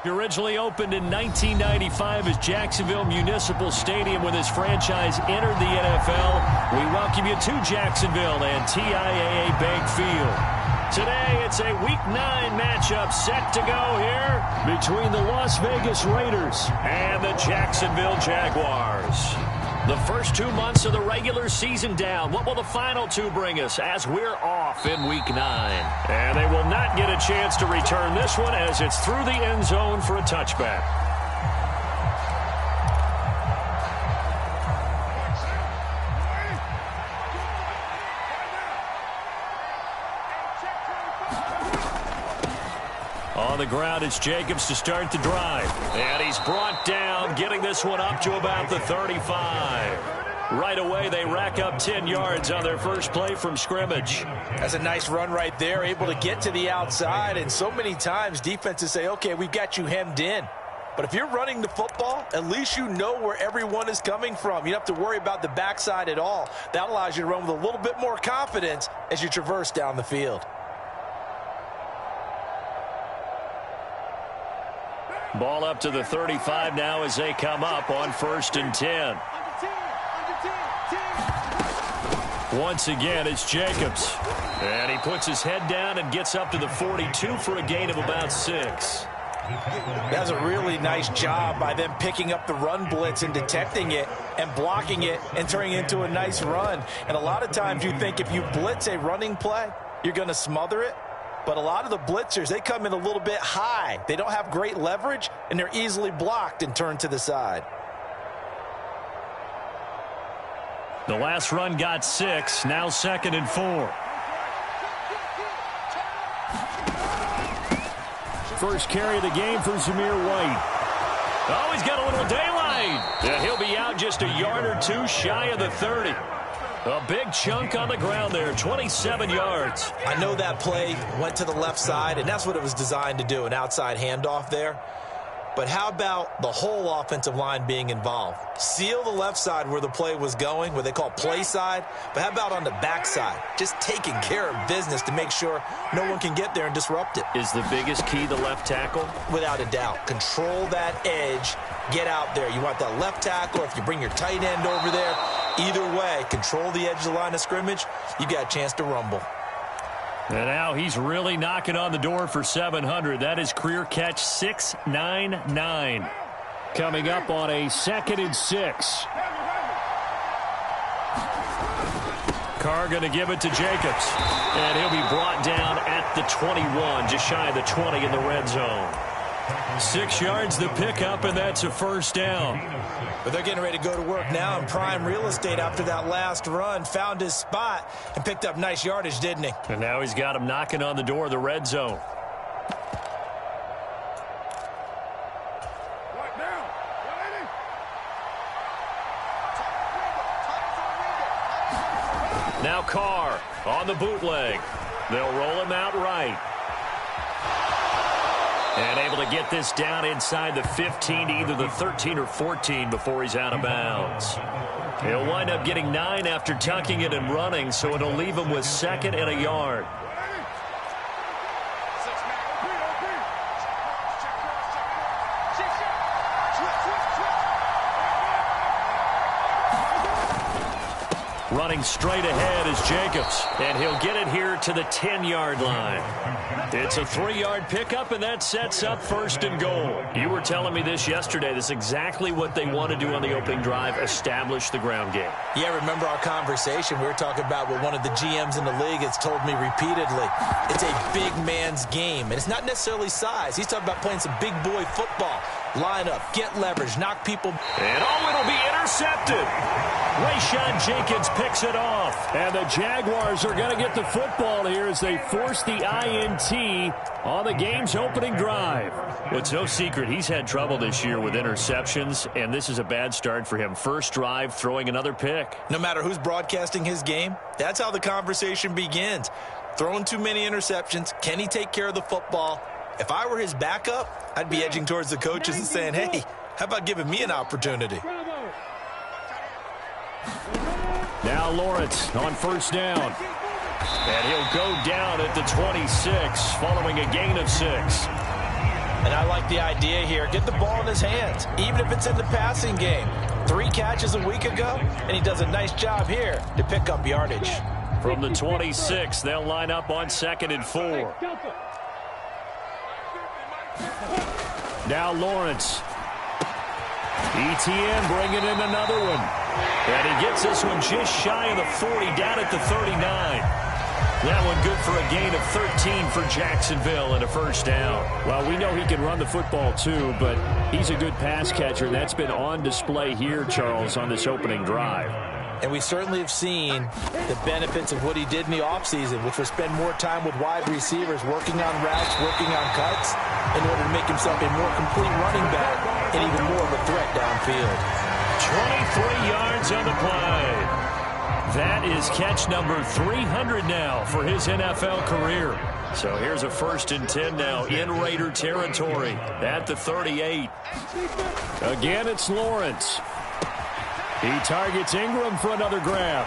Originally opened in 1995 as Jacksonville Municipal Stadium when this franchise entered the NFL. We welcome you to Jacksonville and TIAA Bank Field. Today, it's a Week 9 matchup set to go here between the Las Vegas Raiders and the Jacksonville Jaguars. The first 2 months of the regular season down. What will the final two bring us as we're off in Week 9? And they will not get a chance to return this one as it's through the end zone for a touchback. On the ground, it's Jacobs to start the drive. And he's brought down, getting this one up to about the 35. Right away, they rack up 10 yards on their first play from scrimmage. That's a nice run right there, able to get to the outside. And so many times, defenses say, okay, we've got you hemmed in. But if you're running the football, at least you know where everyone is coming from. You don't have to worry about the backside at all. That allows you to run with a little bit more confidence as you traverse down the field. Ball up to the 35 now as they come up on 1st and 10. Once again, it's Jacobs. And he puts his head down and gets up to the 42 for a gain of about 6. That's a really nice job by them picking up the run blitz and detecting it and blocking it and turning it into a nice run. And a lot of times you think if you blitz a running play, you're going to smother it. But a lot of the blitzers, they come in a little bit high. They don't have great leverage, and they're easily blocked and turned to the side. The last run got 6, now 2nd and 4. First carry of the game for Zamir White. Oh, he's got a little daylight. And he'll be out just a yard or two shy of the 30. A big chunk on the ground there, 27 yards. I know that play went to the left side, and that's what it was designed to do, an outside handoff there. But how about the whole offensive line being involved? Seal the left side where the play was going, what they call play side. But how about on the back side? Just taking care of business to make sure no one can get there and disrupt it. Is the biggest key the left tackle? Without a doubt. Control that edge. Get out there. You want that left tackle. If you bring your tight end over there, either way, control the edge of the line of scrimmage. You got a chance to rumble. And now he's really knocking on the door for 700. That is career catch 699. Coming up on a 2nd and 6. Carr going to give it to Jacobs. And he'll be brought down at the 21, just shy of the 20 in the red zone. 6 yards the pickup, and that's a first down. But they're getting ready to go to work now in prime real estate after that last run. Found his spot and picked up nice yardage, didn't he? And now he's got him knocking on the door of the red zone. Now Carr on the bootleg. They'll roll him out right. And able to get this down inside the 15 to either the 13 or 14 before he's out of bounds. He'll wind up getting 9 after tucking it and running, so it'll leave him with 2nd and a yard. Running straight ahead is Jacobs, and he'll get it here to the 10-yard line. It's a 3-yard pickup, and that sets up 1st and goal. You were telling me this yesterday. This is exactly what they want to do on the opening drive, establish the ground game. Yeah, remember our conversation. We were talking about what one of the GMs in the league has told me repeatedly. It's a big man's game, and it's not necessarily size. He's talking about playing some big boy football. Line up, get leverage, knock people. And it'll be intercepted. Rayshawn Jenkins picks it off. And the Jaguars are going to get the football here as they force the INT on the game's opening drive. Well, it's no secret he's had trouble this year with interceptions, and this is a bad start for him. First drive, throwing another pick. No matter who's broadcasting his game, that's how the conversation begins. Throwing too many interceptions. Can he take care of the football? If I were his backup, I'd be edging towards the coaches and saying, hey, how about giving me an opportunity? Now Lawrence on 1st down. And he'll go down at the 26 following a gain of 6. And I like the idea here. Get the ball in his hands, even if it's in the passing game. 3 catches a week ago, and he does a nice job here to pick up yardage. From the 26, they'll line up on 2nd and 4. Now Lawrence. ETN bringing in another one. And he gets this one just shy of the 40, down at the 39. That one good for a gain of 13 for Jacksonville and a first down. Well, we know he can run the football too, but he's a good pass catcher. That's been on display here, Charles, on this opening drive. And we certainly have seen the benefits of what he did in the offseason, which was spend more time with wide receivers, working on routes, working on cuts, in order to make himself a more complete running back and even more of a threat downfield. 23 yards on the play. That is catch number 300 now for his NFL career. So here's a 1st and 10 now in Raider territory at the 38. Again, it's Lawrence. He targets Ingram for another grab.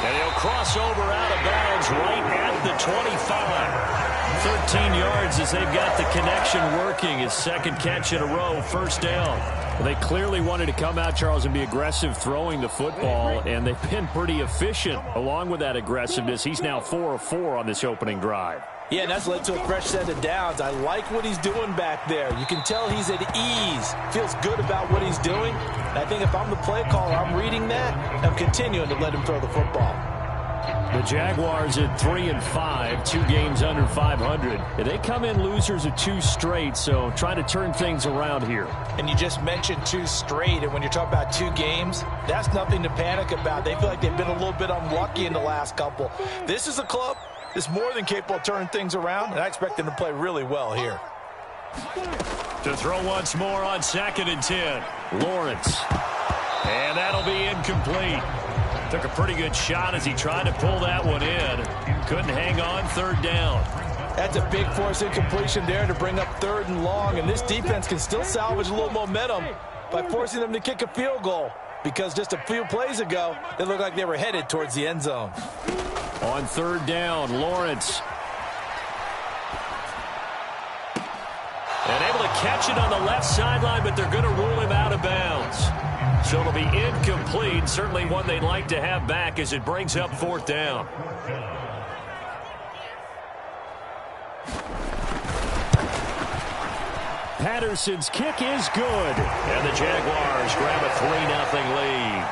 And he'll cross over out of bounds right at the 25. 13 yards as they've got the connection working. His 2nd catch in a row, first down. Well, they clearly wanted to come out, Charles, and be aggressive throwing the football, and they've been pretty efficient along with that aggressiveness. He's now 4 of 4 on this opening drive. Yeah, and that's led to a fresh set of downs. I like what he's doing back there. You can tell he's at ease, feels good about what he's doing. And I think if I'm the play caller, I'm reading that, and I'm continuing to let him throw the football. The Jaguars at 3 and 5, 2 games under 500. They come in losers of 2 straight, so trying to turn things around here. And you just mentioned 2 straight, and when you're talking about 2 games, that's nothing to panic about. They feel like they've been a little bit unlucky in the last couple. This is a club that's more than capable of turning things around, and I expect them to play really well here. To throw once more on 2nd and 10. Lawrence. And that'll be incomplete. Took a pretty good shot as he tried to pull that one in. Couldn't hang on, 3rd down. That's a big force incompletion there to bring up 3rd and long, and this defense can still salvage a little momentum by forcing them to kick a field goal, because just a few plays ago, they looked like they were headed towards the end zone. On 3rd down, Lawrence. And able to catch it on the left sideline, but they're going to rule him out of bounds. So it'll be incomplete. Certainly one they'd like to have back as it brings up 4th down. Patterson's kick is good. And the Jaguars grab a 3-0 lead.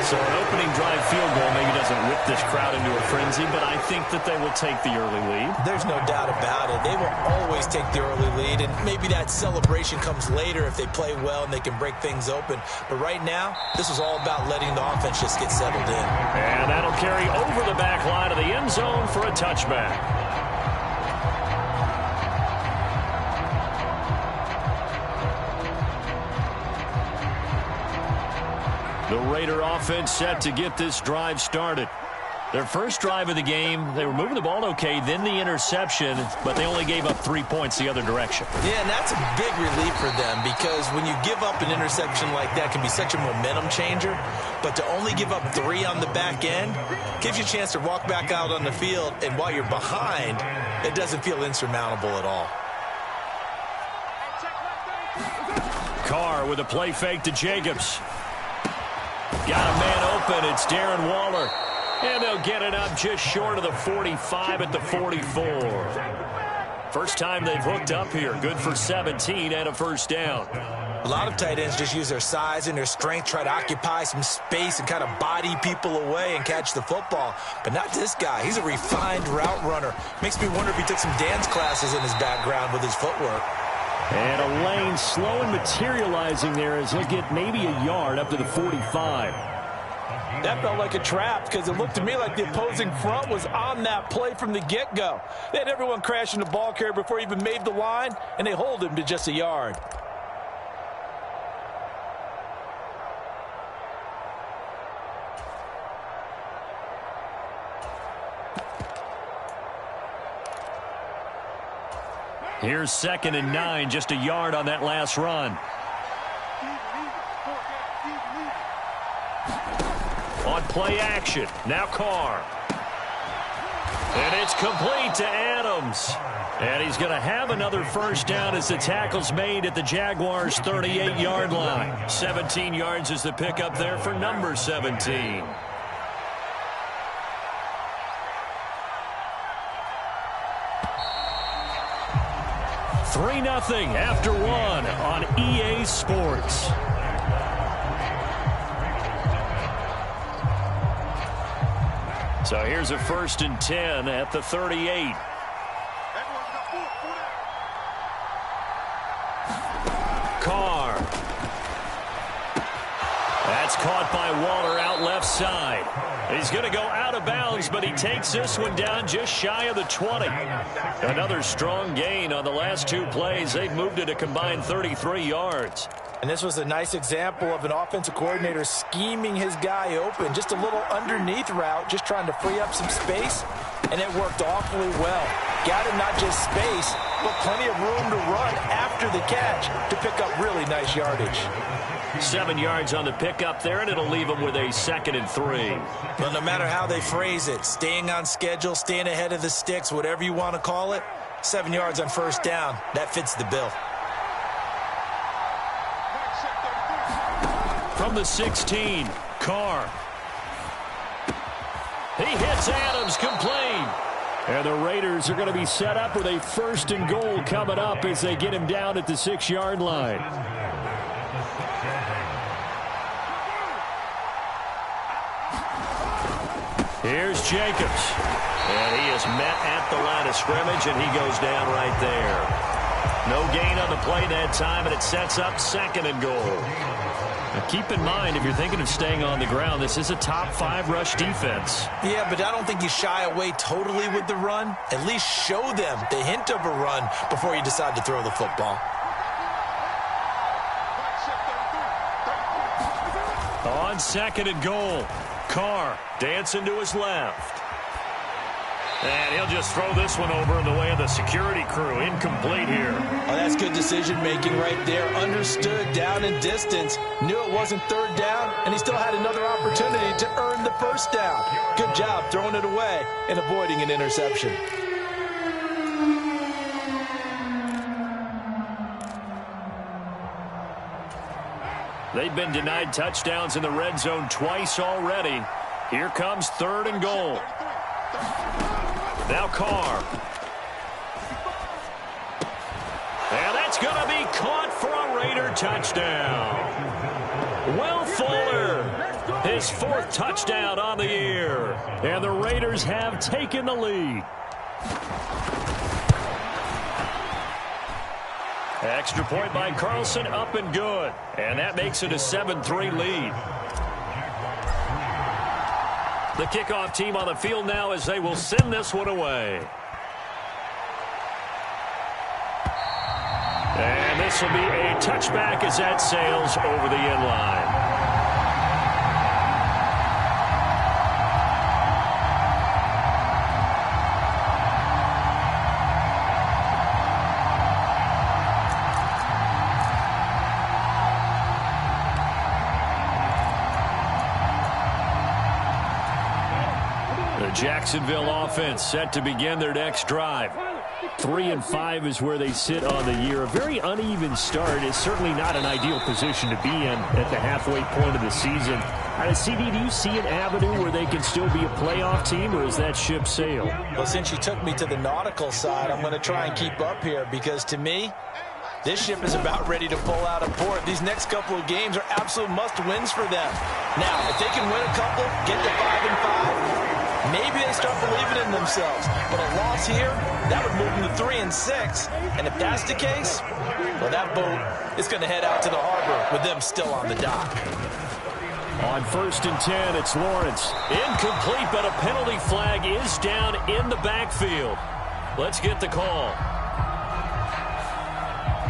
So an opening drive field goal maybe doesn't whip this crowd into a frenzy, but I think that they will take the early lead. There's no doubt about it. They will always take the early lead, and maybe that celebration comes later if they play well and they can break things open. But right now, this is all about letting the offense just get settled in. And that'll carry over the back line of the end zone for a touchback. The Raider offense set to get this drive started. Their first drive of the game, they were moving the ball okay, then the interception, but they only gave up 3 points the other direction. Yeah, and that's a big relief for them, because when you give up an interception like that, it can be such a momentum changer. But to only give up 3 on the back end gives you a chance to walk back out on the field, and while you're behind, it doesn't feel insurmountable at all. Carr with a play fake to Jacobs. Got a man open. It's Darren Waller. And they'll get it up just short of the 45 at the 44. First time they've hooked up here. Good for 17 and a first down. A lot of tight ends just use their size and their strength, try to occupy some space and kind of body people away and catch the football. But not this guy. He's a refined route runner. Makes me wonder if he took some dance classes in his background with his footwork. And a lane slow and materializing there as he'll get maybe a yard up to the 45. That felt like a trap, because it looked to me like the opposing front was on that play from the get-go. They had everyone crashing the ball carrier before he even made the line, and they hold him to just a yard. Here's 2nd and 9, just a yard on that last run. On play action, now Carr. And it's complete to Adams. And he's going to have another first down as the tackle's made at the Jaguars' 38-yard line. 17 yards is the pickup there for number 17. 3-0 after one on EA Sports. So here's a 1st and 10 at the 38. Carr. That's caught by Waller out left side. He's going to go out of bounds, but he takes this one down just shy of the 20. Another strong gain on the last two plays. They've moved it a combined 33 yards. And this was a nice example of an offensive coordinator scheming his guy open. Just a little underneath route, just trying to free up some space, and it worked awfully well. Got him not just space, but plenty of room to run after the catch to pick up really nice yardage. 7 yards on the pickup there, and it'll leave them with a 2nd and 3. But no matter how they phrase it, staying on schedule, staying ahead of the sticks, whatever you want to call it, 7 yards on first down, that fits the bill. From the 16, Carr. He hits Adams, complete. And the Raiders are going to be set up with a 1st and goal coming up as they get him down at the 6-yard line. Here's Jacobs. And he is met at the line of scrimmage, and he goes down right there. No gain on the play that time, and it sets up 2nd and goal. Now keep in mind, if you're thinking of staying on the ground, this is a top 5 rush defense. Yeah, but I don't think you shy away totally with the run. At least show them the hint of a run before you decide to throw the football. On 2nd and goal, Carr dancing to his left. And he'll just throw this one over in the way of the security crew. Incomplete here. Oh, that's good decision-making right there. Understood down and distance. Knew it wasn't 3rd down, and he still had another opportunity to earn the 1st down. Good job throwing it away and avoiding an interception. They've been denied touchdowns in the red zone twice already. Here comes 3rd and goal. Now Carr. And that's going to be caught for a Raider touchdown. Will Fuller, his 4th touchdown on the year. And the Raiders have taken the lead. Extra point by Carlson, up and good. And that makes it a 7-3 lead. The kickoff team on the field now as they will send this one away. And this will be a touchback as that sails over the end line. Jacksonville offense set to begin their next drive. 3-5 is where they sit on the year. A very uneven start is certainly not an ideal position to be in at the halfway point of the season. CD, do you see an avenue where they can still be a playoff team, or is that ship sailed? Well, since you took me to the nautical side, I'm going to try and keep up here because to me, this ship is about ready to pull out of port. These next couple of games are absolute must-wins for them. Now, if they can win a couple, get to 5-5, maybe they start believing in themselves. But a loss here, that would move them to 3-6. And if that's the case, well, that boat is going to head out to the harbor with them still on the dock. On 1st and 10, it's Lawrence. Incomplete, but a penalty flag is down in the backfield. Let's get the call.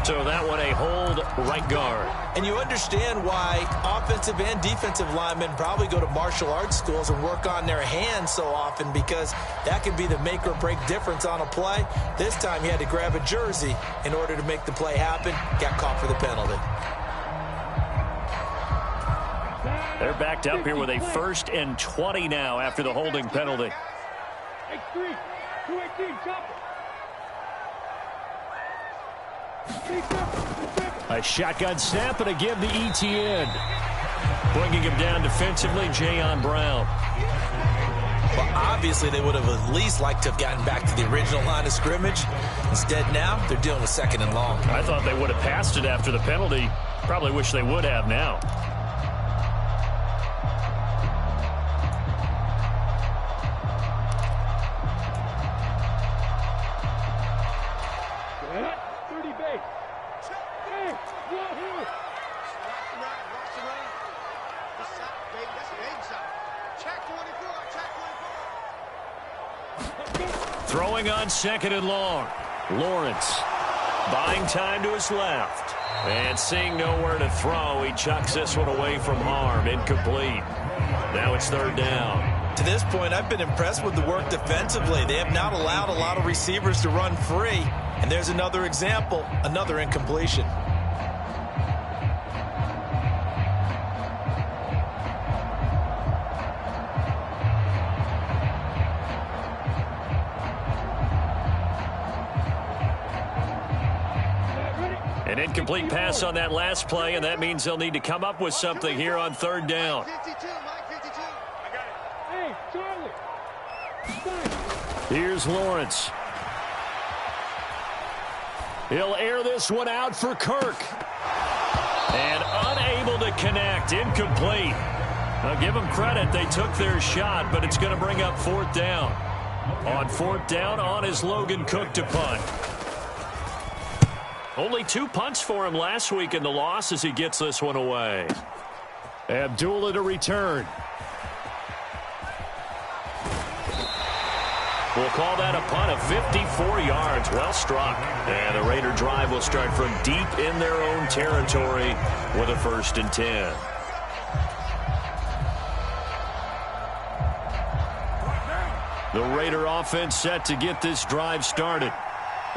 So that one a hold right guard. And you understand why offensive and defensive linemen probably go to martial arts schools and work on their hands so often, because that can be the make or break difference on a play. This time he had to grab a jersey in order to make the play happen. Got caught for the penalty. They're backed up here with a 1st and 20 now after the holding penalty. 3, 218, chop it. A shotgun snap and a give to ETN. Bringing him down defensively, Jayon Brown. Well, obviously they would have at least liked to have gotten back to the original line of scrimmage. Instead now, they're dealing with second and long. I thought they would have passed it after the penalty. Probably wish they would have now. Throwing on second and long. Lawrence buying time to his left. And seeing nowhere to throw, he chucks this one away from harm. Incomplete. Now it's third down. To this point, I've been impressed with the work defensively. They have not allowed a lot of receivers to run free. And there's another example, another incompletion. An incomplete pass on that last play, and that means they'll need to come up with something here on third down. Here's Lawrence. He'll air this one out for Kirk. And unable to connect. Incomplete. Now give them credit. They took their shot, but it's going to bring up fourth down. On fourth down, on is Logan Cook to punt. Only 2 punts for him last week in the loss as he gets this one away. Abdullah to return. We'll call that a punt of 54 yards. Well struck. And the Raider drive will start from deep in their own territory with a 1st and 10. The Raider offense set to get this drive started.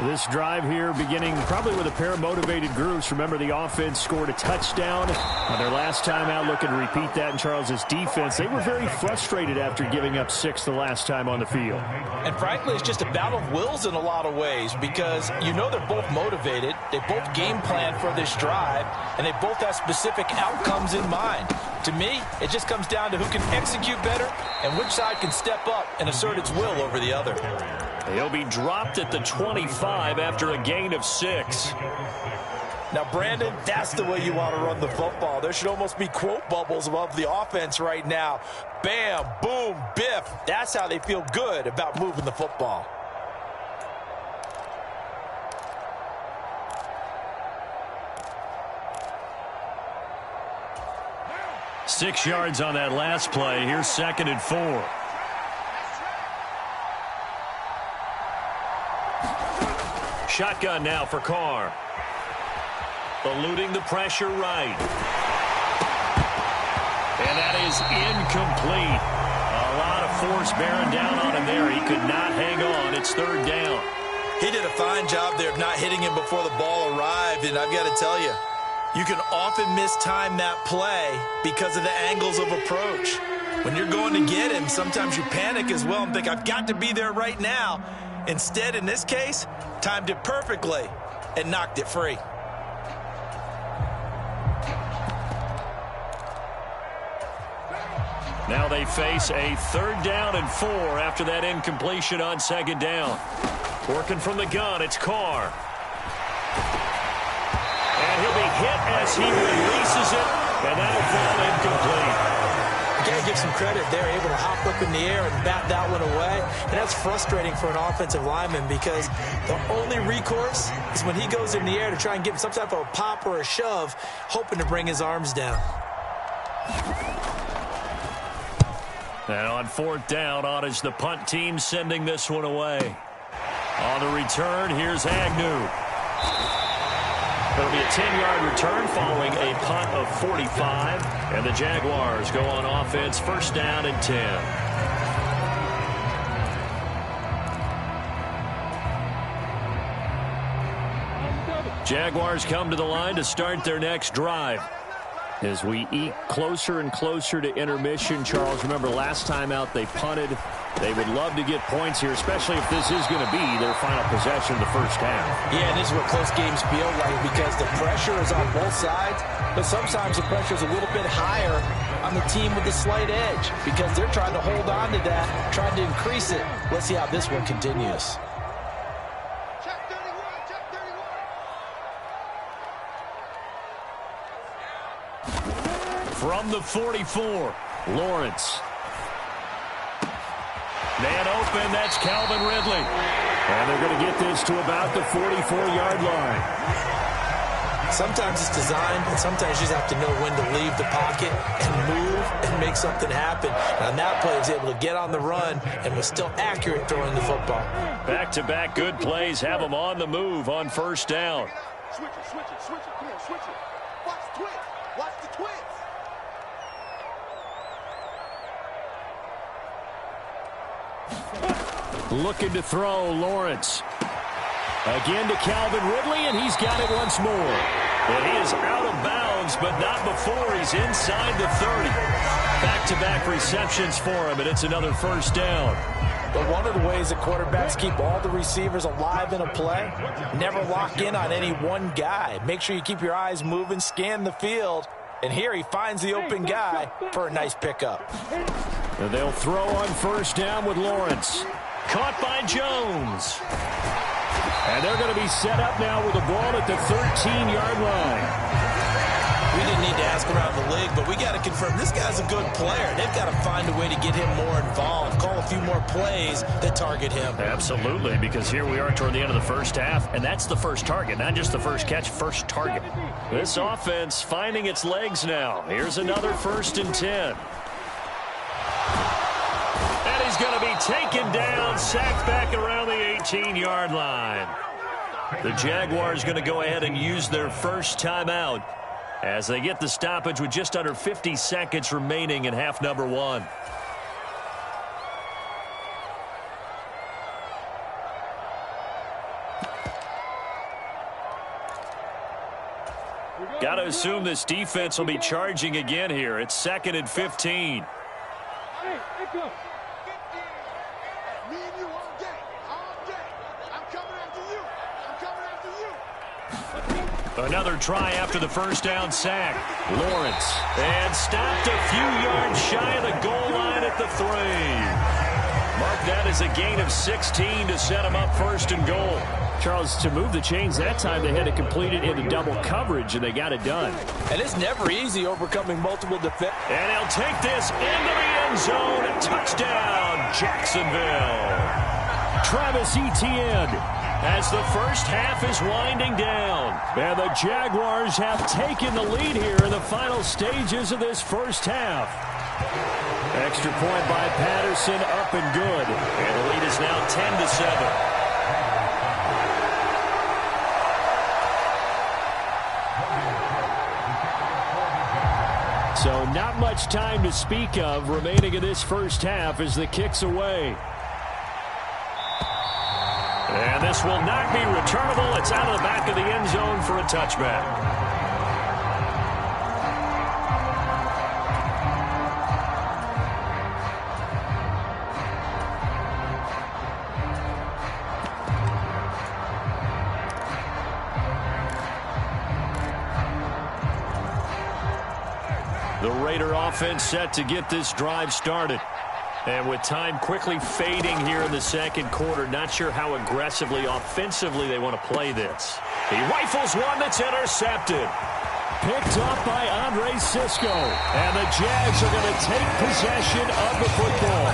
This drive here beginning probably with a pair of motivated groups. Remember, the offense scored a touchdown on their last time out. Looking to repeat that in Charles's defense. They were very frustrated after giving up 6 the last time on the field. And frankly, it's just a battle of wills in a lot of ways because you know they're both motivated. They both game plan for this drive, and they both have specific outcomes in mind. To me, it just comes down to who can execute better and which side can step up and assert its will over the other. He'll be dropped at the 25 after a gain of 6. Now, Brandon, that's the way you want to run the football. There should almost be quote bubbles above the offense right now. Bam, boom, biff. That's how they feel good about moving the football. Six yards on that last play. Here's 2nd and 4. Shotgun now for Carr. Eluding the pressure right. And that is incomplete. A lot of force bearing down on him there. He could not hang on. It's third down. He did a fine job there of not hitting him before the ball arrived, and I've got to tell you, you can often mistime that play because of the angles of approach. When you're going to get him, sometimes you panic as well and think, I've got to be there right now. Instead, in this case, timed it perfectly and knocked it free. Now they face a 3rd down and 4 after that incompletion on 2nd down. Working from the gun, it's Carr. And he'll be hit as he releases it, and that'll fall incomplete. You got to give some credit. They're able to hop up in the air and bat that one away. And that's frustrating for an offensive lineman because the only recourse is when he goes in the air to try and give some type of a pop or a shove, hoping to bring his arms down. And on 4th down, on is the punt team sending this one away. On the return, here's Agnew. It'll be a 10-yard return following a punt of 45. And the Jaguars go on offense, 1st down and 10. Jaguars come to the line to start their next drive. As we eke closer and closer to intermission, Charles, remember last time out they punted. They would love to get points here, especially if this is going to be their final possession of the first half. Yeah, and this is what close games feel like because the pressure is on both sides, but sometimes the pressure is a little bit higher on the team with the slight edge because they're trying to hold on to that, trying to increase it. Let's see how this one continues. Check 31, check 31. From the 44, Lawrence. Man open, that's Calvin Ridley. And they're going to get this to about the 44-yard line. Sometimes it's designed, and sometimes you just have to know when to leave the pocket and move and make something happen. And on that play, he was able to get on the run and was still accurate throwing the football. Back-to-back good plays have them on the move on first down. Switch it, switch it, switch it. Come on, switch it. Watch the twins. Watch the twins. Looking to throw, Lawrence. Again to Calvin Ridley, and he's got it once more. And he is out of bounds, but not before he's inside the 30. Back-to-back receptions for him, and it's another first down. But one of the ways that quarterbacks keep all the receivers alive in a play, never lock in on any one guy. Make sure you keep your eyes moving, scan the field. And here he finds the open guy for a nice pickup. And they'll throw on first down with Lawrence. Caught by Jones. And they're going to be set up now with the ball at the 13-yard line. We didn't need to ask around the league, but we got to confirm this guy's a good player. They've got to find a way to get him more involved, call a few more plays that target him. Absolutely, because here we are toward the end of the first half, and that's the first target, not just the first catch, first target. This offense finding its legs now. Here's another 1st and 10. And he's going to be taken down, sacked back around the 18-yard line. The Jaguars going to go ahead and use their first timeout as they get the stoppage with just under 50 seconds remaining in half number 1. Got to assume this defense will be charging again here. It's 2nd and 15. Hey, go. Me and you all day. All day. I'm coming after you. I'm coming after you. Another try after the first down sack. Lawrence. And stopped a few yards shy of the goal line at the 3. Mark that as a gain of 16 to set him up 1st and goal. Charles, to move the chains that time, they had to complete it into double coverage, and they got it done. And it's never easy overcoming multiple defenders. And he'll take this into the end zone. Touchdown, Jacksonville. Travis Etienne as the first half is winding down. And the Jaguars have taken the lead here in the final stages of this first half. Extra point by Patterson, up and good. And the lead is now 10-7. So not much time to speak of remaining in this first half as the kick's away. And this will not be returnable. It's out of the back of the end zone for a touchback. The Raider offense set to get this drive started. And with time quickly fading here in the second quarter, not sure how aggressively, offensively they want to play this. He rifles one that's intercepted. Picked up by Andre Sisco. And the Jags are going to take possession of the football.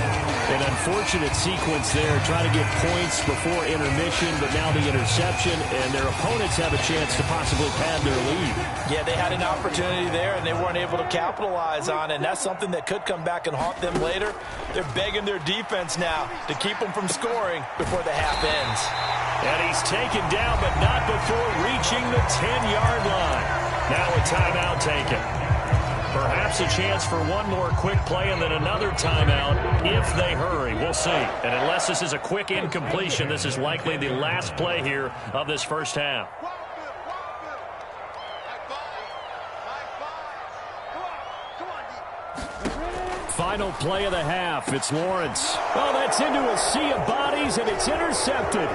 An unfortunate sequence there, trying to get points before intermission, but now the interception, and their opponents have a chance to possibly pad their lead. Yeah, they had an opportunity there, and they weren't able to capitalize on it, and that's something that could come back and haunt them later. They're begging their defense now to keep them from scoring before the half ends. And he's taken down, but not before reaching the 10-yard line. Now a timeout taken. Perhaps a chance for one more quick play and then another timeout if they hurry. We'll see. And unless this is a quick incompletion, this is likely the last play here of this first half. final play of the half. It's Lawrence. Oh, that's into a sea of bodies, and it's intercepted.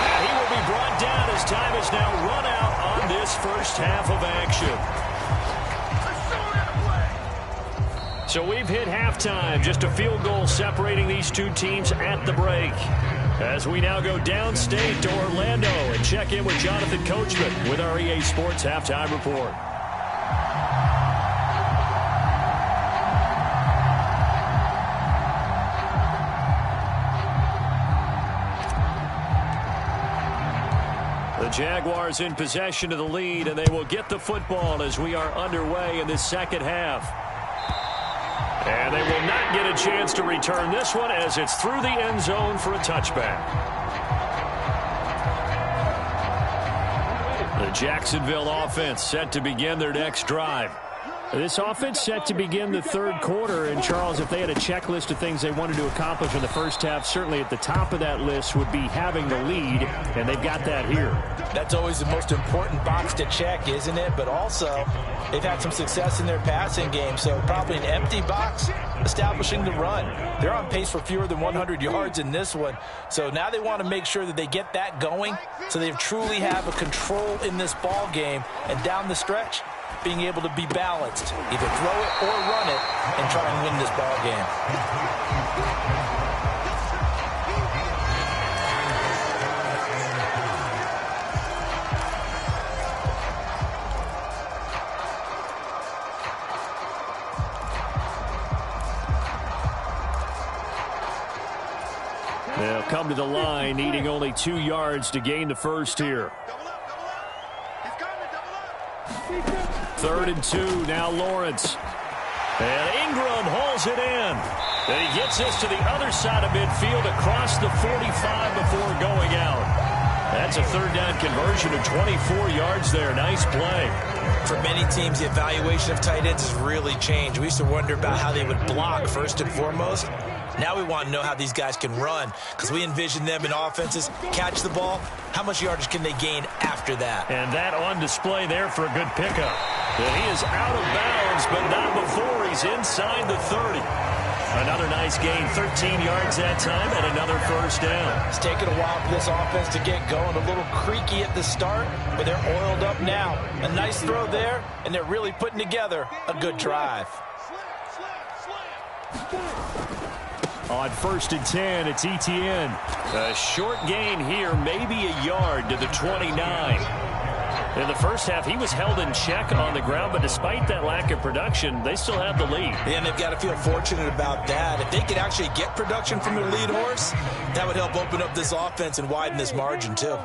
And he will be brought down as time is now run out on this first half of action. So we've hit halftime, just a field goal separating these two teams at the break. As we now go downstate to Orlando and check in with Jonathan Coachman with our EA Sports Halftime Report. The Jaguars in possession of the lead, and they will get the football as we are underway in this second half. And they will not get a chance to return this one as it's through the end zone for a touchback. The Jacksonville offense set to begin their next drive. This offense set to begin the third quarter. And, Charles, if they had a checklist of things they wanted to accomplish in the first half, certainly at the top of that list would be having the lead, and they've got that here. That's always the most important box to check, isn't it? But also, they've had some success in their passing game, so probably an empty box establishing the run. They're on pace for fewer than 100 yards in this one, so now they want to make sure that they get that going so they truly have a control in this ball game, and down the stretch, being able to be balanced, either throw it or run it, and try and win this ball game. They'll come to the line, needing only 2 yards to gain the first here. 3rd and 2, now Lawrence. And Ingram hauls it in. And he gets this to the other side of midfield across the 45 before going out. That's a third down conversion of 24 yards there. Nice play. For many teams, the evaluation of tight ends has really changed. We used to wonder about how they would block first and foremost. Now we want to know how these guys can run, because we envision them in offenses catch the ball. How much yardage can they gain after that? And that on display there for a good pickup. And he is out of bounds, but not before he's inside the 30. Another nice gain, 13 yards that time, and another first down. It's taken a while for this offense to get going. A little creaky at the start, but they're oiled up now. A nice throw there, and they're really putting together a good drive. On 1st and 10, it's Etienne. A short gain here, maybe a yard to the 29. In the first half, he was held in check on the ground, but despite that lack of production, they still have the lead. And they've got to feel fortunate about that. If they could actually get production from their lead horse, that would help open up this offense and widen this margin, too.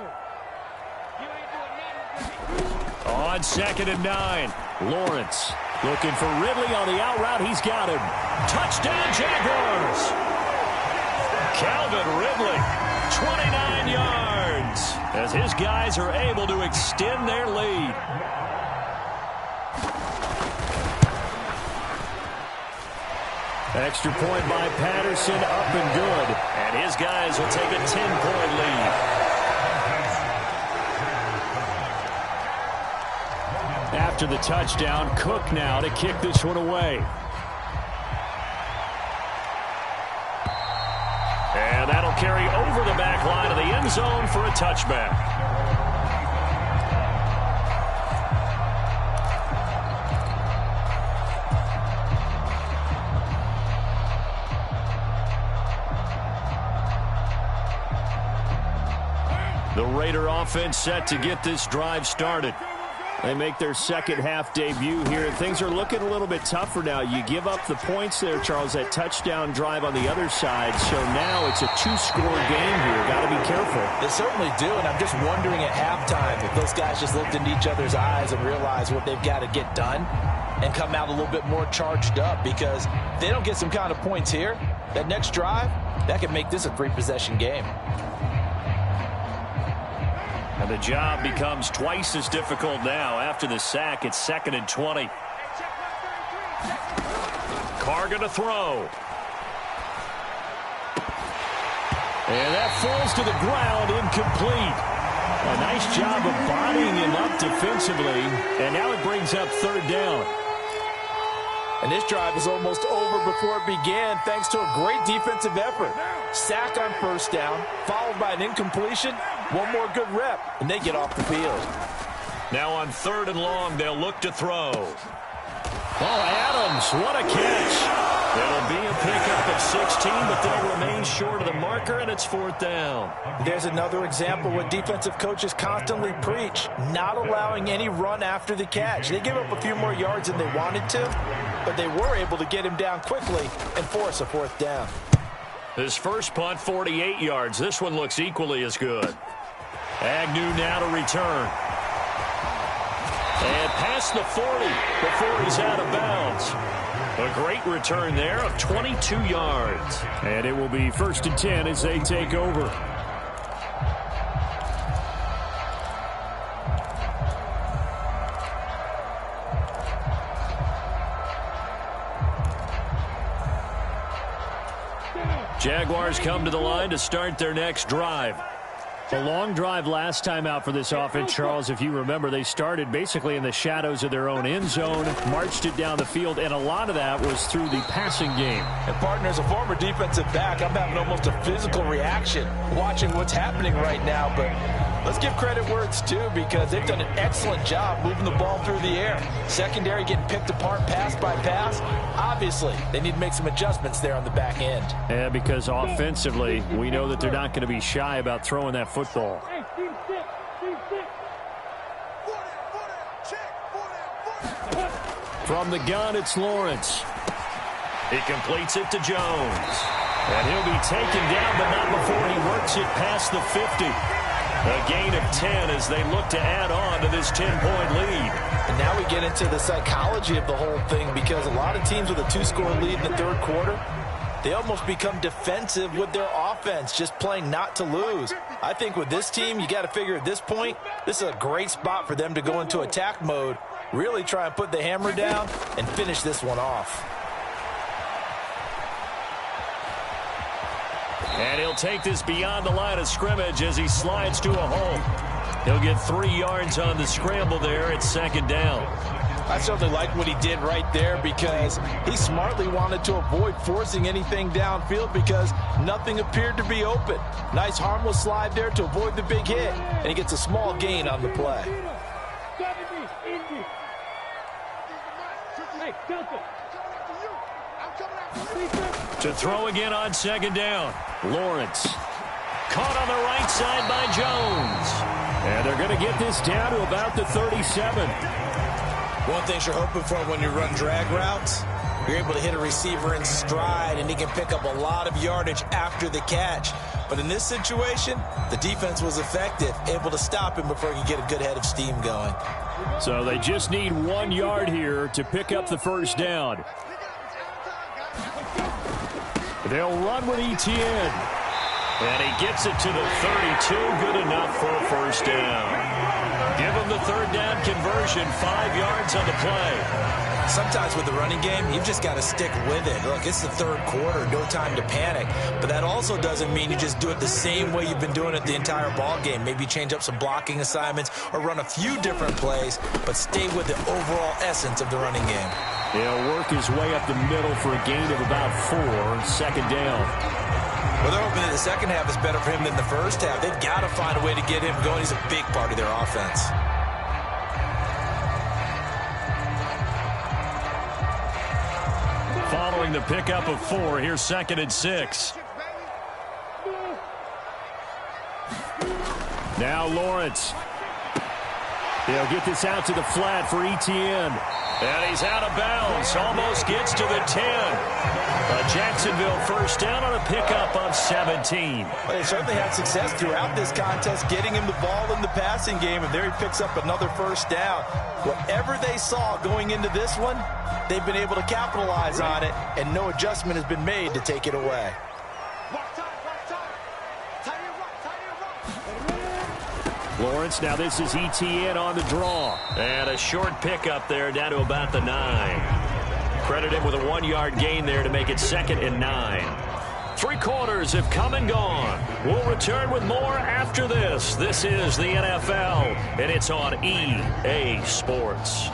On 2nd and 9, Lawrence looking for Ridley on the out route. He's got him. Touchdown, Jaguars! Calvin Ridley, 29 yards, as his guys are able to extend their lead. Extra point by Patterson, up and good. And his guys will take a 10-point lead. After the touchdown, Cook now to kick this one away. And that'll carry over the back line of the end zone for a touchback. The Raider offense set to get this drive started. They make their second half debut here, and things are looking a little bit tougher now. You give up the points there, Charles, that touchdown drive on the other side. So now it's a 2-score game here. Got to be careful. They certainly do, and I'm just wondering at halftime if those guys just looked into each other's eyes and realized what they've got to get done and come out a little bit more charged up, because if they don't get some kind of points here, that next drive, that could make this a 3-possession game. And the job becomes twice as difficult now. After the sack, it's 2nd and 20. Carr going to throw. And that falls to the ground, incomplete. A nice job of bodying him up defensively, and now it brings up third down. And this drive is almost over before it began thanks to a great defensive effort. Sack on first down, followed by an incompletion, one more good rep, and they get off the field. Now on third and long, they'll look to throw. Oh, Adams, what a catch. It'll be a pickup of 16, but they'll remain short of the marker, and it's fourth down. There's another example what defensive coaches constantly preach, not allowing any run after the catch. They give up a few more yards than they wanted to, but they were able to get him down quickly and force a fourth down. His first punt, 48 yards. This one looks equally as good. Agnew now to return. And past the 40 before he's out of bounds. A great return there of 22 yards. And it will be 1st and 10 as they take over. Jaguars come to the line to start their next drive. A long drive last time out for this offense, Charles. If you remember, they started basically in the shadows of their own end zone, marched it down the field, and a lot of that was through the passing game. And, partner, as a former defensive back, I'm having almost a physical reaction watching what's happening right now. But let's give credit where it's due because they've done an excellent job moving the ball through the air. Secondary getting picked apart pass by pass. Obviously, they need to make some adjustments there on the back end. Yeah, because offensively, we know that they're not going to be shy about throwing that football. From the gun, it's Lawrence. He completes it to Jones. And he'll be taken down, but not before he works it past the 50. A gain of 10 as they look to add on to this 10-point lead. And now we get into the psychology of the whole thing because a lot of teams with a 2-score lead in the third quarter, they almost become defensive with their offense, just playing not to lose. I think with this team, you got to figure at this point, this is a great spot for them to go into attack mode, really try and put the hammer down and finish this one off. And he'll take this beyond the line of scrimmage as he slides to a hole. He'll get 3 yards on the scramble there at second down. I certainly like what he did right there because he smartly wanted to avoid forcing anything downfield because nothing appeared to be open. Nice harmless slide there to avoid the big hit, and he gets a small gain on the play. To throw again on second down. Lawrence. Caught on the right side by Jones. And they're going to get this down to about the 37. One thing you're hoping for when you run drag routes, you're able to hit a receiver in stride, and he can pick up a lot of yardage after the catch. But in this situation, the defense was effective, able to stop him before he could get a good head of steam going. So they just need 1 yard here to pick up the first down. They'll run with Etienne. And he gets it to the 32. Good enough for a first down. Give him the third down conversion. 5 yards on the play. Sometimes with the running game, you've just got to stick with it. Look, it's the third quarter, no time to panic. But that also doesn't mean you just do it the same way you've been doing it the entire ball game. Maybe change up some blocking assignments or run a few different plays, but stay with the overall essence of the running game. He'll work his way up the middle for a gain of about 4. Second down. Well, they're hoping that the second half is better for him than the first half. They've got to find a way to get him going. He's a big part of their offense. Following the pickup of 4, here's 2nd and 6. Now Lawrence. He'll get this out to the flat for Etienne. And he's out of bounds. Almost gets to the 10. A Jacksonville first down on a pickup of 17. Well, they certainly had success throughout this contest getting him the ball in the passing game, and there he picks up another first down. Whatever they saw going into this one, they've been able to capitalize on it, and no adjustment has been made to take it away. Lawrence, now this is Etienne on the draw. And a short pickup there down to about the 9. Credit him with a 1 yard gain there to make it 2nd and 9. Three quarters have come and gone. We'll return with more after this. This is the NFL, and it's on EA Sports.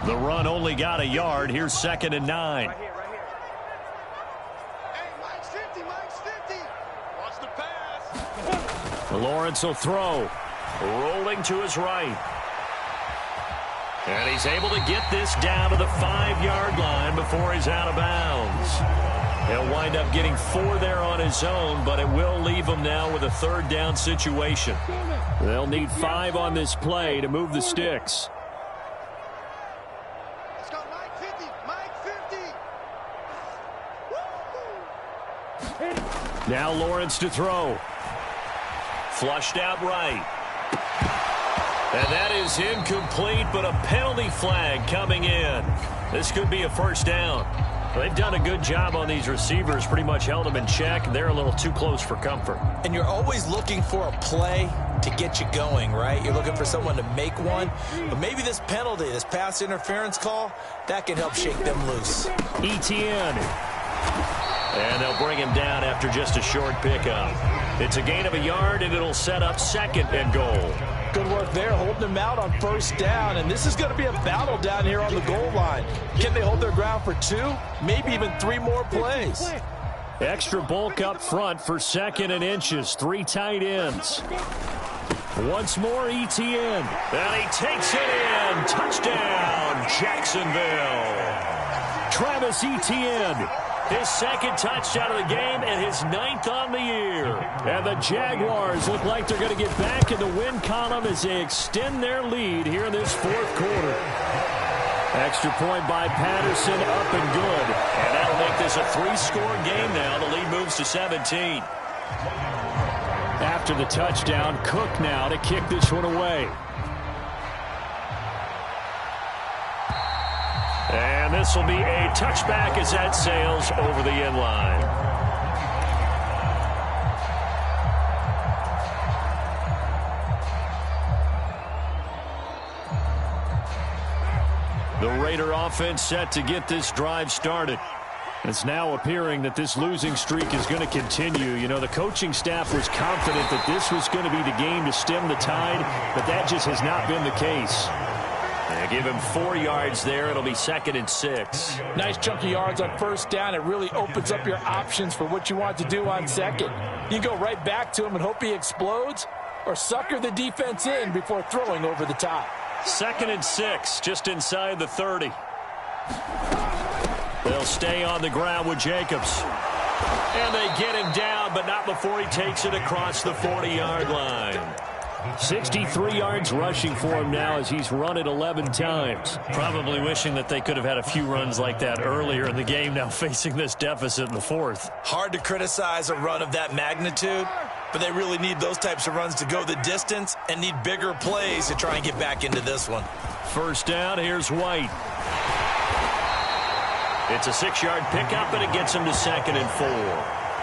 The run only got a yard. Here's 2nd and 9. Right here. Hey, Mike's 50, Mike's 50. Watch the pass. Lawrence will throw. Rolling to his right. And he's able to get this down to the 5-yard line before he's out of bounds. He'll wind up getting 4 there on his own, but it will leave him now with a 3rd down situation. They'll need 5 on this play to move the sticks. Let's go, Mike 50, Mike 50. Now Lawrence to throw. Flushed out right. And that is incomplete, but a penalty flag coming in. This could be a 1st down. They've done a good job on these receivers, pretty much held them in check. They're a little too close for comfort. And you're always looking for a play to get you going, right? You're looking for someone to make one. But maybe this penalty, this pass interference call, that can help shake them loose. Etienne. And they'll bring him down after just a short pickup. It's a gain of a yard, and it'll set up 2nd and goal. Good work there, holding them out on 1st down, and this is going to be a battle down here on the goal line. Can they hold their ground for 2, maybe even 3 more plays? Extra bulk up front for 2nd and inches. 3 tight ends. Once more, Etienne. And he takes it in. Touchdown, Jacksonville. Travis Etienne. His 2nd touchdown of the game and his 9th on the year. And the Jaguars look like they're going to get back in the win column as they extend their lead here in this 4th quarter. Extra point by Patterson, up and good. And that'll make this a 3-score game now. The lead moves to 17. After the touchdown, Cook now to kick this one away. And this will be a touchback as that sails over the end line. The Raider offense set to get this drive started. It's now appearing that this losing streak is going to continue. You know, the coaching staff was confident that this was going to be the game to stem the tide, but that just has not been the case. They give him 4 yards there. It'll be 2nd and 6. Nice chunky yards on 1st down. It really opens up your options for what you want to do on 2nd. You go right back to him and hope he explodes, or sucker the defense in before throwing over the top. 2nd and 6, just inside the 30. They'll stay on the ground with Jacobs. And they get him down, but not before he takes it across the 40-yard line. 63 yards rushing for him now as he's run it 11 times. Probably wishing that they could have had a few runs like that earlier in the game, now facing this deficit in the 4th. Hard to criticize a run of that magnitude, but they really need those types of runs to go the distance and need bigger plays to try and get back into this one. 1st down, here's White. It's a 6-yard pickup, and it gets him to 2nd and 4.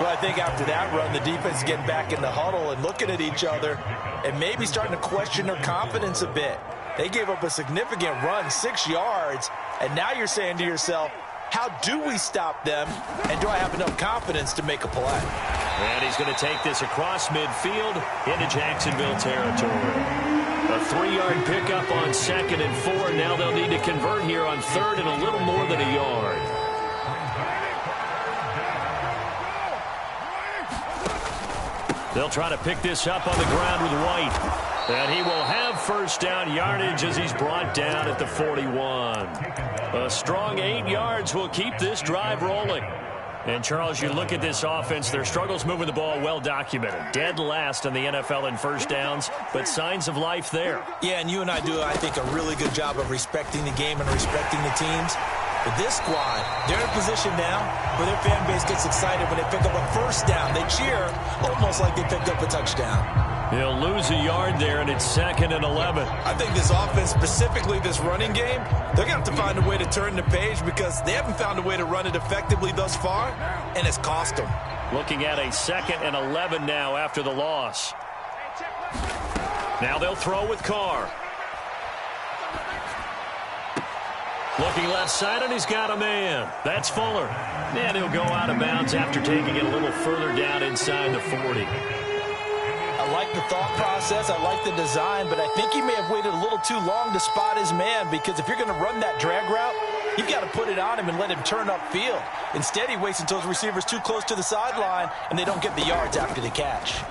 Well, I think after that run, the defense is getting back in the huddle and looking at each other and maybe starting to question their confidence a bit. They gave up a significant run, 6 yards, and now you're saying to yourself, how do we stop them, and do I have enough confidence to make a play? And he's going to take this across midfield into Jacksonville territory. A 3-yard pickup on 2nd and 4. Now they'll need to convert here on 3rd and a little more than a yard. They'll try to pick this up on the ground with White. And he will have 1st down yardage as he's brought down at the 41. A strong 8 yards will keep this drive rolling. And, Charles, you look at this offense, their struggles moving the ball well documented. Dead last in the NFL in 1st downs, but signs of life there. Yeah, and you and I do, I think, a really good job of respecting the game and respecting the teams. But this squad, they're in a position now where their fan base gets excited when they pick up a 1st down. They cheer almost like they picked up a touchdown. He'll lose a yard there, and it's 2nd and 11. I think this offense, specifically this running game, they're going to have to find a way to turn the page because they haven't found a way to run it effectively thus far, and it's cost them. Looking at a 2nd and 11 now after the loss. Now they'll throw with Carr. Looking left side, and he's got a man. That's Fuller. And he'll go out of bounds after taking it a little further down inside the 40. I like the thought process. I like the design, but I think he may have waited a little too long to spot his man, because if you're going to run that drag route, you've got to put it on him and let him turn upfield. Instead, he waits until his receiver's too close to the sideline, and they don't get the yards after the catch.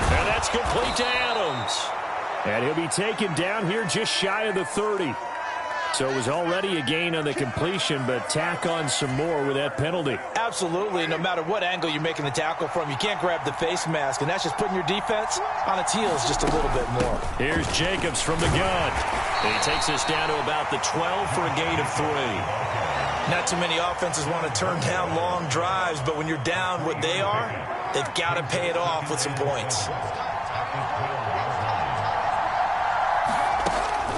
And that's complete to Adams. And he'll be taken down here just shy of the 30. So it was already a gain on the completion, but tack on some more with that penalty. Absolutely. No matter what angle you're making the tackle from, you can't grab the face mask, and that's just putting your defense on its heels just a little bit more. Here's Jacobs from the gun. And he takes us down to about the 12 for a gain of 3. Not too many offenses want to turn down long drives, but when you're down what they are, they've got to pay it off with some points.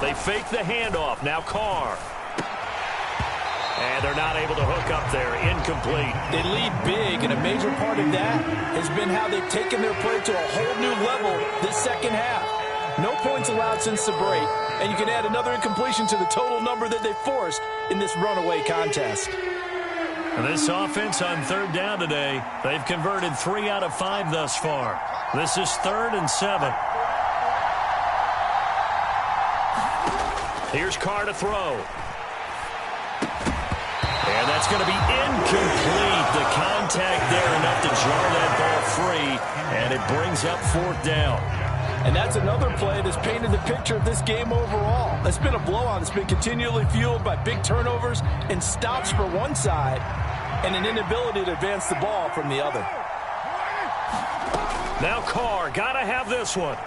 They fake the handoff. Now Carr. And they're not able to hook up there. Incomplete. They lead big, and a major part of that has been how they've taken their play to a whole new level this second half. No points allowed since the break, and you can add another incompletion to the total number that they forced in this runaway contest. And this offense on third down today, they've converted 3 out of 5 thus far. This is 3rd and 7. Here's Carr to throw. And that's going to be incomplete. The contact there enough to jar that ball free, and it brings up 4th down. And that's another play that's painted the picture of this game overall. It's been a blowout. It's been continually fueled by big turnovers and stops for one side and an inability to advance the ball from the other. Now Carr, got to have this one.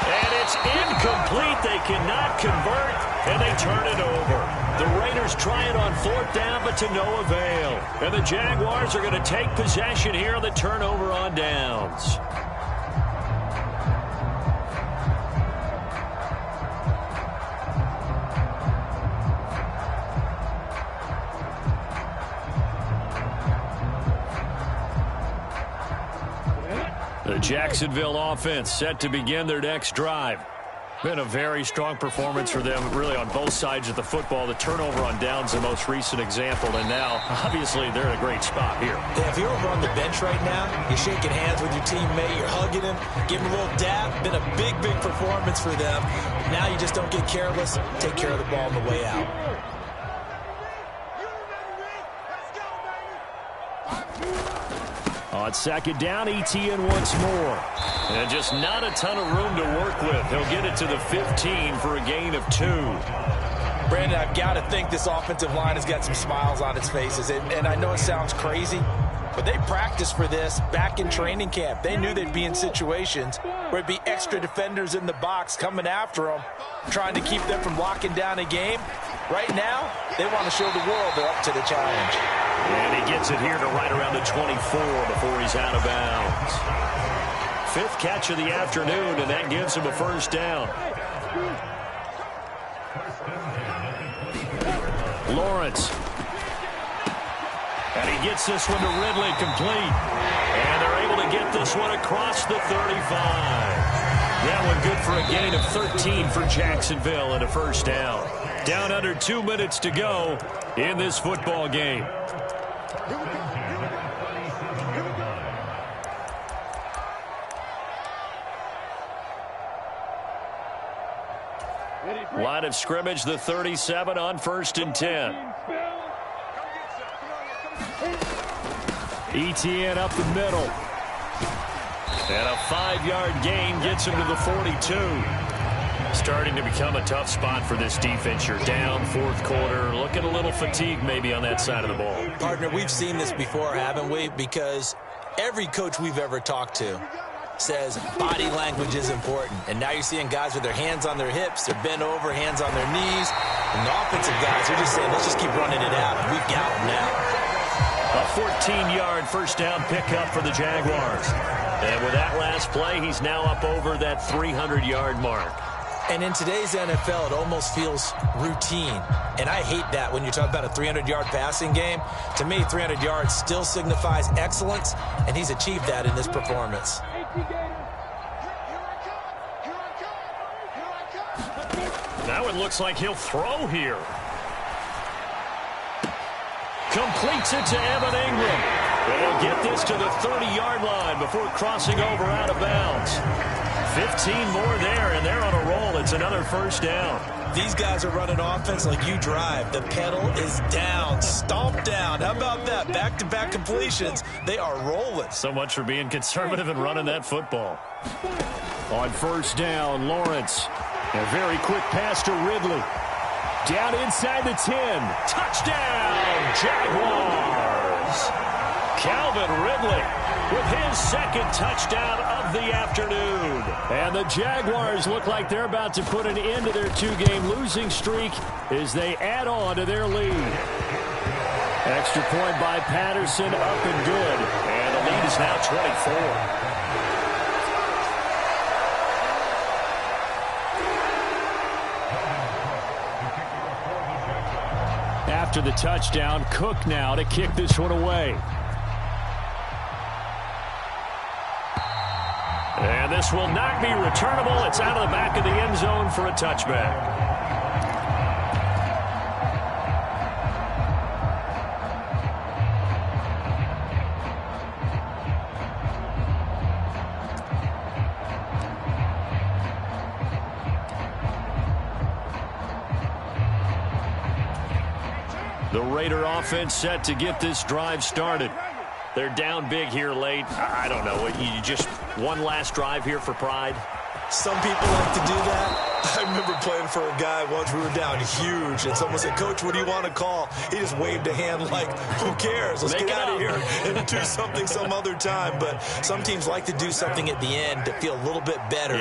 And it's incomplete. They cannot convert, and they turn it over. The Raiders try it on 4th down, but to no avail. And the Jaguars are going to take possession here on the turnover on downs. The Jacksonville offense set to begin their next drive. Been a very strong performance for them, really, on both sides of the football. The turnover on downs, the most recent example, and now, obviously, they're in a great spot here. Yeah, if you're over on the bench right now, you're shaking hands with your teammate, you're hugging him, giving him a little dab. Been a big, big performance for them. Now you just don't get careless. Take care of the ball on the way out. On 2nd down, ETN once more. And just not a ton of room to work with. He'll get it to the 15 for a gain of 2. Brandon, I've got to think this offensive line has got some smiles on its faces. And I know it sounds crazy, but they practiced for this back in training camp. They knew they'd be in situations where it'd be extra defenders in the box coming after them, trying to keep them from locking down a game. Right now, they want to show the world they're up to the challenge. And he gets it here to right around the 24 before he's out of bounds. 5th catch of the afternoon, and that gives him a 1st down. Lawrence. And he gets this one to Ridley, complete. And they're able to get this one across the 35. That one good for a gain of 13 for Jacksonville and a 1st down. Down under 2 minutes to go in this football game. Line of scrimmage, the 37 on 1st and 10. ETN up the middle. And a 5-yard gain gets him to the 42. Starting to become a tough spot for this defense. You're down 4th quarter. Looking a little fatigued maybe on that side of the ball. Partner, we've seen this before, haven't we? Because every coach we've ever talked to says body language is important. And now you're seeing guys with their hands on their hips, they're bent over, hands on their knees. And the offensive guys are just saying, let's just keep running it out. We've got them now. A 14-yard 1st down pickup for the Jaguars. And with that last play, he's now up over that 300-yard mark. And in today's NFL, it almost feels routine. And I hate that when you talk about a 300-yard passing game. To me, 300 yards still signifies excellence, and he's achieved that in this performance. Now it looks like he'll throw here. Completes it to Evan Ingram. They'll get this to the 30-yard line before crossing over out of bounds. 15 more there, and they're on a roll. It's another first down. These guys are running offense like you drive. The pedal is down, stomped down. How about that? Back-to-back completions. They are rolling. So much for being conservative and running that football. On first down, Lawrence. A very quick pass to Ridley. Down inside the 10. Touchdown, Jaguars. Calvin Ridley with his second touchdown of the afternoon. And the Jaguars look like they're about to put an end to their two-game losing streak as they add on to their lead. Extra point by Patterson, up and good. And the lead is now 24. After the touchdown, Cook now to kick this one away. And this will not be returnable. It's out of the back of the end zone for a touchback. The Raider offense set to get this drive started. They're down big here late. I don't know. You just one last drive here for pride? Some people like to do that. I remember playing for a guy once. We were down huge, and someone said, "Coach, what do you want to call?" He just waved a hand like, who cares? Let's get out of here and do something some other time. But some teams like to do something at the end to feel a little bit better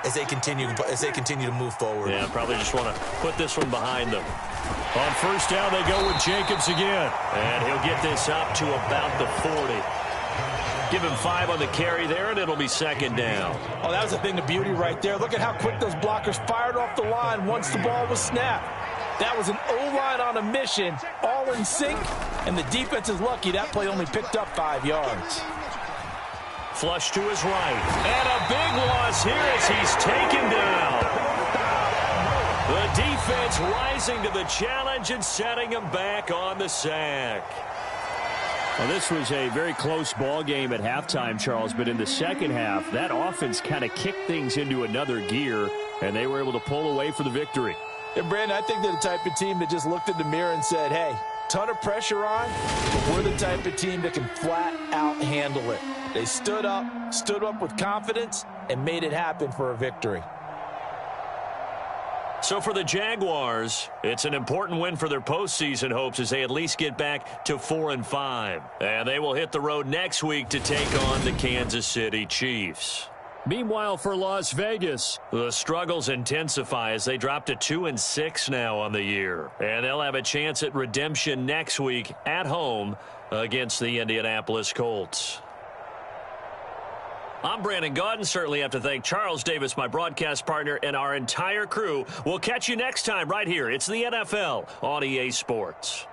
as they continue to move forward. Yeah, probably just want to put this one behind them. On first down, they go with Jacobs again. And he'll get this up to about the 40. Give him 5 on the carry there, and it'll be second down. Oh, that was a thing of beauty right there. Look at how quick those blockers fired off the line once the ball was snapped. That was an O-line on a mission, all in sync, and the defense is lucky that play only picked up 5 yards. Flush to his right. And a big loss here as he's taken down. The defense rising to the challenge and setting him back on the sack. Well, this was a very close ball game at halftime, Charles, but in the second half, that offense kind of kicked things into another gear, and they were able to pull away for the victory. And, Brandon, I think they're the type of team that just looked in the mirror and said, hey, ton of pressure on, but we're the type of team that can flat out handle it. They stood up with confidence, and made it happen for a victory. So for the Jaguars, it's an important win for their postseason hopes as they at least get back to 4-5. And they will hit the road next week to take on the Kansas City Chiefs. Meanwhile, for Las Vegas, the struggles intensify as they drop to 2-6 now on the year. And they'll have a chance at redemption next week at home against the Indianapolis Colts. I'm Brandon Gaudin. Certainly have to thank Charles Davis, my broadcast partner, and our entire crew. We'll catch you next time right here. It's the NFL on EA Sports.